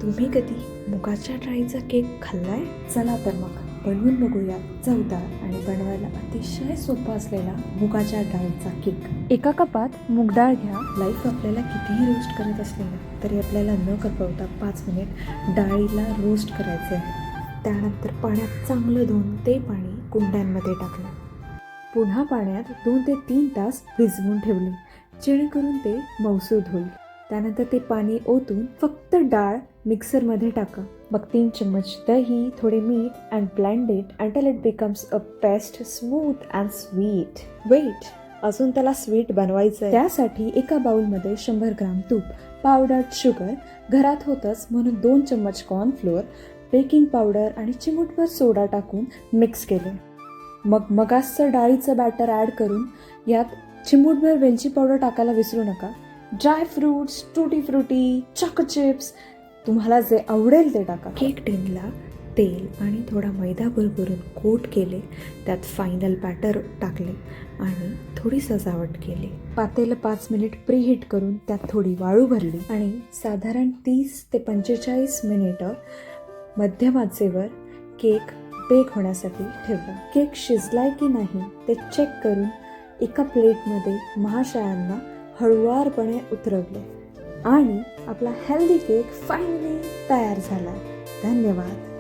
तुम्ही कधी मुगाच्या डाळीचा केक खाल्लाय? चला तर मग बनवून बघूया चवदार आणि बनवायला अतिशय सोपा असलेला मुगाच्या डाळीचा केक. एका कपात मूग डाळ घ्या. लाईफ आपल्याला कितीही रोस्ट करत असलेलं तरी आपल्याला न कपवता 5 मिनिट डाळीला रोस्ट करायचे आहे. त्यानंतर पाण्यात चांगलं धुवून ते पाणी कुंड्यांमध्ये टाकलं. पुन्हा पाण्यात 2 ते 3 तास भिजवून ठेवले जेणेकरून ते मऊसूद होईल. त्यानंतर ते पाणी ओतून फक्त डाळ मिक्सरमध्ये टाका. मग 3 चम्मच दही, थोडे मीठ and blend it until it becomes a paste smooth and sweet. Wait, अजून त्याला स्वीट बनवायचं आहे. त्यासाठी एका बाउलमध्ये 100 ग्राम तूप, पावडर्ड शुगर, घरात होतच म्हणून 2 चम्मच कॉर्नफ्लोअर, बेकिंग पावडर आणि चिमूटभर सोडा टाकून मिक्स केले. मग मगासचं डाळीचं बॅटर ॲड करून यात चिमूटभर वेलची पावडर टाकायला विसरू नका. ड्राय फ्रूट्स, टूटी फ्रुटी, चॉको चिप्स, तुम्हाला जे आवडेल ते टाका. केक टिनला तेल आणि थोडा मैदा भरभरून कोट केले. त्यात फायनल बॅटर टाकले आणि थोडी सजावट केली. पातेलं 5 मिनिट प्रीहीट करून त्यात थोडी वाळू भरली आणि साधारण 30 ते 45 मिनिटं मध्यम आचेवर केक बेक होण्यासाठी ठेवला. केक शिजलाय की नाही ते चेक करून एका प्लेटमध्ये महाशयांना हळुवारपणे उतरवले आणि आपला हेल्दी केक फायनली तयार झाला. धन्यवाद.